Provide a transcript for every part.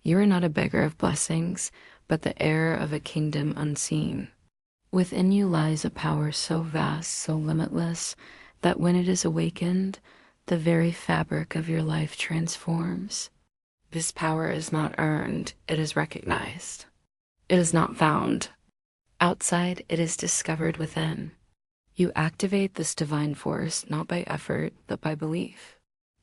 You are not a beggar of blessings, but the heir of a kingdom unseen. Within you lies a power so vast, so limitless, that when it is awakened, the very fabric of your life transforms. This power is not earned, it is recognized. It is not found outside, it is discovered within. You activate this divine force not by effort, but by belief.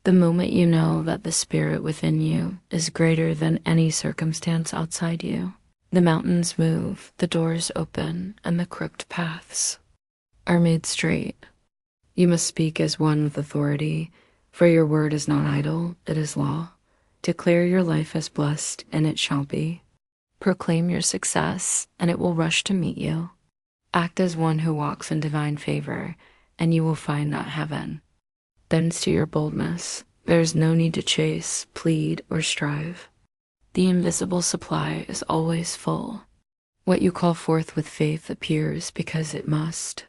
The moment you know that the spirit within you is greater than any circumstance outside you, the mountains move, the doors open, and the crooked paths are made straight. You must speak as one with authority, for your word is not idle, it is law. Declare your life as blessed, and it shall be. Proclaim your success, and it will rush to meet you. Act as one who walks in divine favor, and you will find that heaven. Thence to your boldness, there is no need to chase, plead, or strive. The invisible supply is always full. What you call forth with faith appears because it must.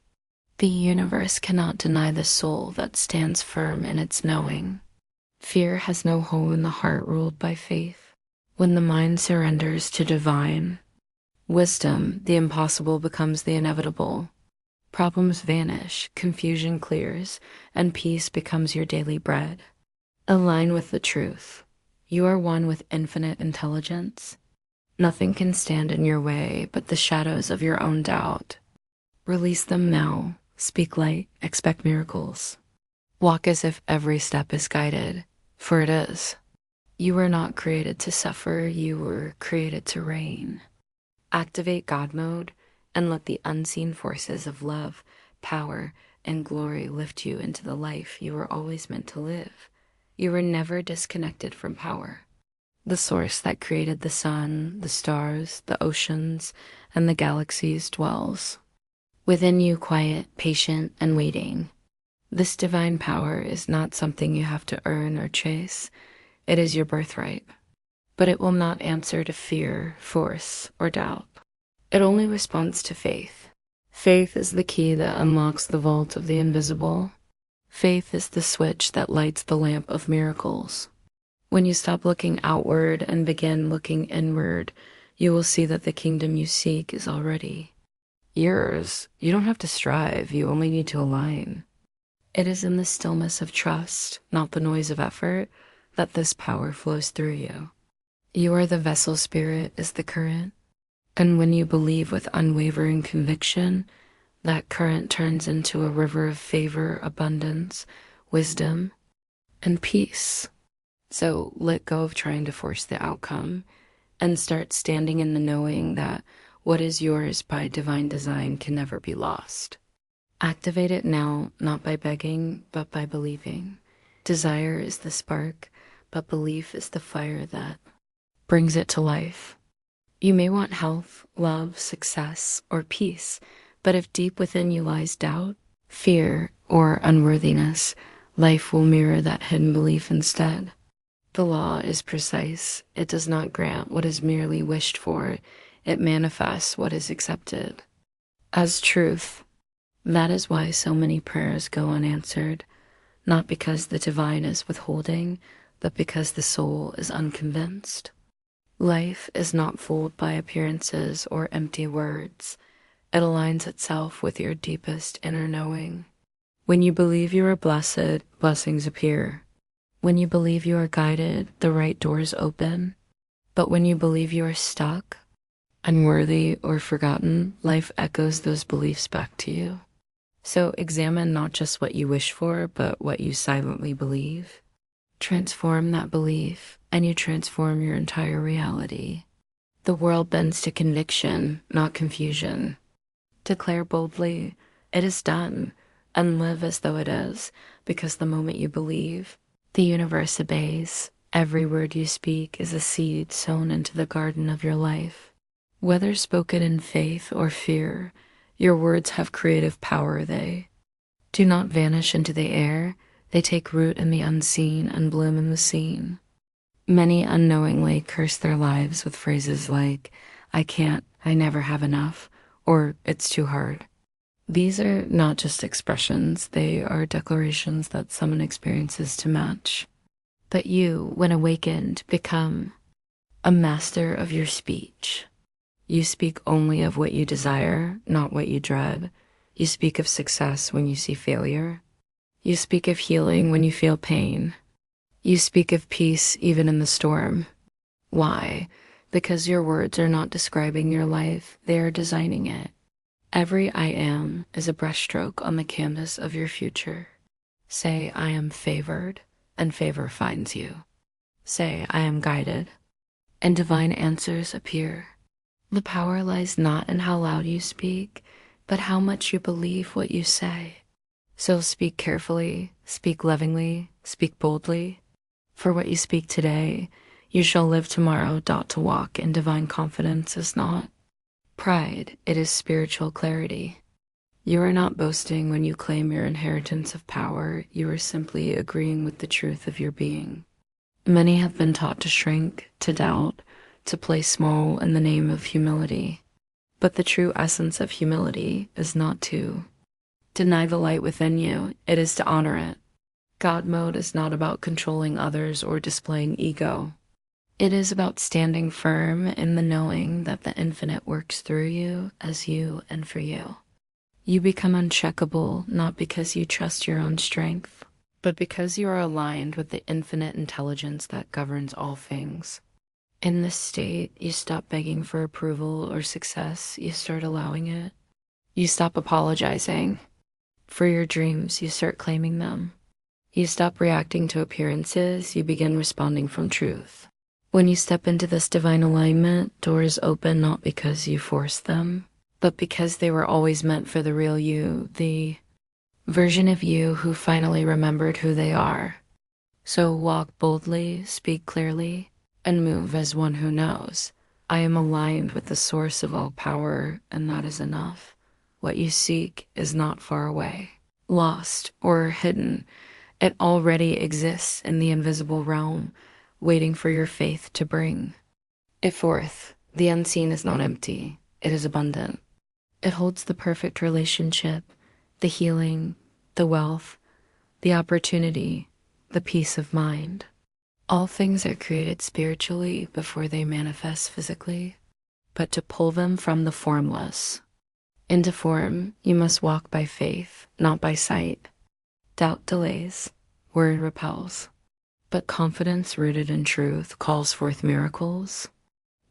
The universe cannot deny the soul that stands firm in its knowing. Fear has no home in the heart ruled by faith. When the mind surrenders to divine wisdom, the impossible becomes the inevitable. Problems vanish, confusion clears, and peace becomes your daily bread. Align with the truth. You are one with infinite intelligence. Nothing can stand in your way but the shadows of your own doubt. Release them now. Speak light, expect miracles. Walk as if every step is guided, for it is. You were not created to suffer, you were created to reign. Activate God mode and let the unseen forces of love, power, and glory lift you into the life you were always meant to live. You were never disconnected from power. The source that created the sun, the stars, the oceans, and the galaxies dwells. Within you, quiet, patient, and waiting. This divine power is not something you have to earn or chase. It is your birthright. But it will not answer to fear, force, or doubt. It only responds to faith. Faith is the key that unlocks the vault of the invisible. Faith is the switch that lights the lamp of miracles. When you stop looking outward and begin looking inward, you will see that the kingdom you seek is already yours. You don't have to strive, you only need to align. It is in the stillness of trust, not the noise of effort, that this power flows through you. You are the vessel, spirit is the current. And when you believe with unwavering conviction, that current turns into a river of favor, abundance, wisdom, and peace. So let go of trying to force the outcome and start standing in the knowing that what is yours by divine design can never be lost. Activate it now, not by begging, but by believing. Desire is the spark, but belief is the fire that brings it to life. You may want health, love, success, or peace, but if deep within you lies doubt, fear, or unworthiness, life will mirror that hidden belief instead. The law is precise. It does not grant what is merely wished for. It manifests what is accepted as truth. That is why so many prayers go unanswered, not because the divine is withholding, but because the soul is unconvinced. Life is not fooled by appearances or empty words. It aligns itself with your deepest inner knowing. When you believe you are blessed, blessings appear. When you believe you are guided, the right doors open. But when you believe you are stuck, unworthy, or forgotten, life echoes those beliefs back to you. So examine not just what you wish for, but what you silently believe. Transform that belief, and you transform your entire reality. The world bends to conviction, not confusion. Declare boldly, it is done, and live as though it is, because the moment you believe, the universe obeys. Every word you speak is a seed sown into the garden of your life. Whether spoken in faith or fear, your words have creative power. They do not vanish into the air. They take root in the unseen and bloom in the seen. Many unknowingly curse their lives with phrases like, I can't, I never have enough, or it's too hard. These are not just expressions, they are declarations that summon experiences to match. But you, when awakened, become a master of your speech. You speak only of what you desire, not what you dread. You speak of success when you see failure. You speak of healing when you feel pain. You speak of peace even in the storm. Why? Because your words are not describing your life, they are designing it. Every I am is a brushstroke on the canvas of your future. Say, I am favored, and favor finds you. Say, I am guided, and divine answers appear. The power lies not in how loud you speak, but how much you believe what you say. So speak carefully, speak lovingly, speak boldly. For what you speak today, you shall live tomorrow. To walk in divine confidence is not pride, it is spiritual clarity. You are not boasting when you claim your inheritance of power, you are simply agreeing with the truth of your being. Many have been taught to shrink, to doubt, to play small in the name of humility. But the true essence of humility is not to deny the light within you, it is to honor it. God mode is not about controlling others or displaying ego. It is about standing firm in the knowing that the infinite works through you, as you, and for you. You become uncheckable not because you trust your own strength, but because you are aligned with the infinite intelligence that governs all things. In this state, you stop begging for approval or success, you start allowing it. You stop apologizing for your dreams, you start claiming them. You stop reacting to appearances, you begin responding from truth. When you step into this divine alignment, doors open not because you forced them, but because they were always meant for the real you, the version of you who finally remembered who they are. So walk boldly, speak clearly, and move as one who knows. I am aligned with the source of all power, and that is enough. What you seek is not far away, lost, or hidden. It already exists in the invisible realm, waiting for your faith to bring it forth. The unseen is not empty, it is abundant. It holds the perfect relationship, the healing, the wealth, the opportunity, the peace of mind. All things are created spiritually before they manifest physically, but to pull them from the formless into form, you must walk by faith, not by sight. Doubt delays, word repels, but confidence rooted in truth calls forth miracles.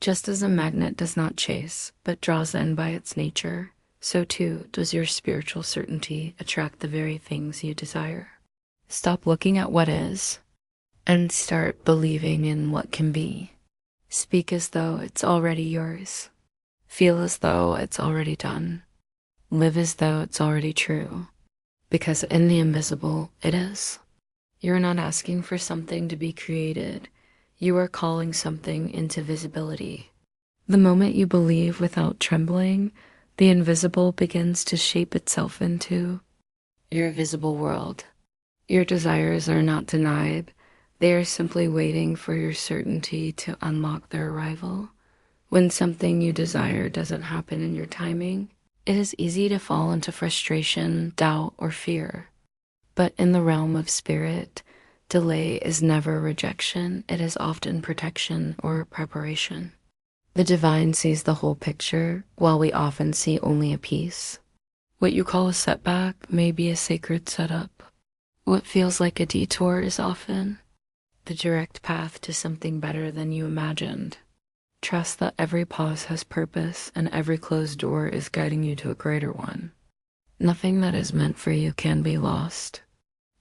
Just as a magnet does not chase, but draws in by its nature, so too does your spiritual certainty attract the very things you desire. Stop looking at what is, and start believing in what can be. Speak as though it's already yours. Feel as though it's already done. Live as though it's already true. Because in the invisible, it is. You're not asking for something to be created. You are calling something into visibility. The moment you believe without trembling, the invisible begins to shape itself into your visible world. Your desires are not denied. They are simply waiting for your certainty to unlock their arrival. When something you desire doesn't happen in your timing, it is easy to fall into frustration, doubt, or fear. But in the realm of spirit, delay is never rejection. It is often protection or preparation. The divine sees the whole picture, while we often see only a piece. What you call a setback may be a sacred setup. What feels like a detour is often the direct path to something better than you imagined. Trust that every pause has purpose, and every closed door is guiding you to a greater one. Nothing that is meant for you can be lost.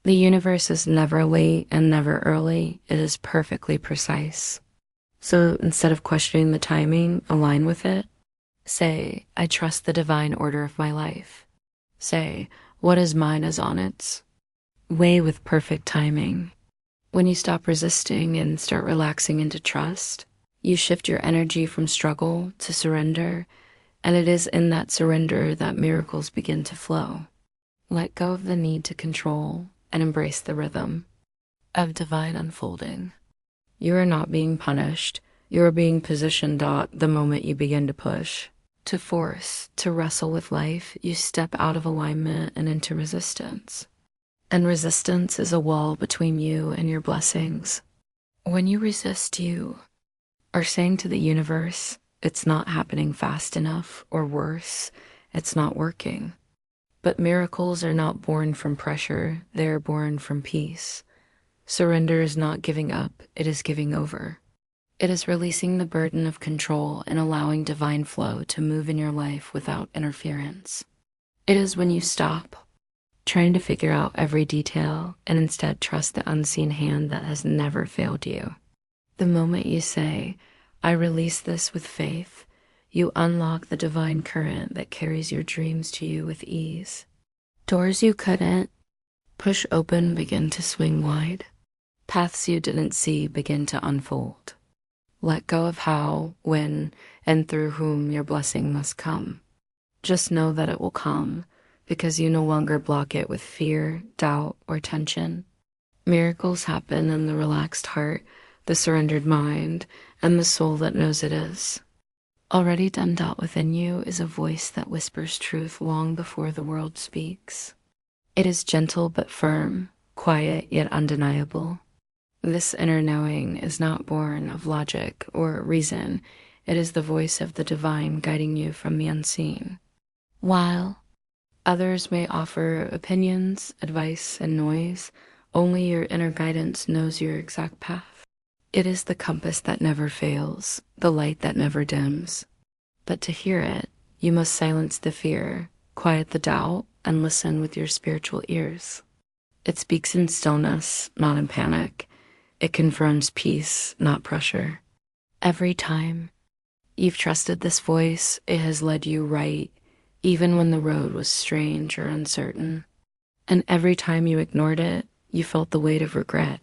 The universe is never late and never early. It is perfectly precise. So instead of questioning the timing, align with it. Say, I trust the divine order of my life. Say, what is mine is on its way with perfect timing. When you stop resisting and start relaxing into trust, you shift your energy from struggle to surrender, and it is in that surrender that miracles begin to flow. Let go of the need to control and embrace the rhythm of divine unfolding. You are not being punished. You are being positioned the moment you begin to push, to force, to wrestle with life. You step out of alignment and into resistance. And resistance is a wall between you and your blessings. When you resist you, are saying to the universe, it's not happening fast enough, or worse, it's not working. But miracles are not born from pressure, they are born from peace. Surrender is not giving up, it is giving over. It is releasing the burden of control and allowing divine flow to move in your life without interference. It is when you stop trying to figure out every detail and instead trust the unseen hand that has never failed you. The moment you say, I release this with faith, you unlock the divine current that carries your dreams to you with ease. Doors you couldn't push open begin to swing wide. Paths you didn't see begin to unfold. Let go of how, when, and through whom your blessing must come. Just know that it will come because you no longer block it with fear, doubt, or tension. Miracles happen in the relaxed heart, the surrendered mind, and the soul that knows it is. Already done out within you is a voice that whispers truth long before the world speaks. It is gentle but firm, quiet yet undeniable. This inner knowing is not born of logic or reason. It is the voice of the divine guiding you from the unseen. While others may offer opinions, advice, and noise, only your inner guidance knows your exact path. It is the compass that never fails, the light that never dims. But to hear it, you must silence the fear, quiet the doubt, and listen with your spiritual ears. It speaks in stillness, not in panic. It confirms peace, not pressure. Every time you've trusted this voice, it has led you right, even when the road was strange or uncertain. And every time you ignored it, you felt the weight of regret.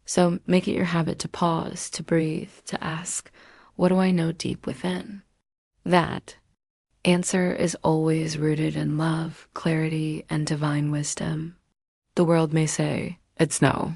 So make it your habit to pause, to breathe, to ask, what do I know deep within? That answer is always rooted in love, clarity, and divine wisdom. The world may say, it's no,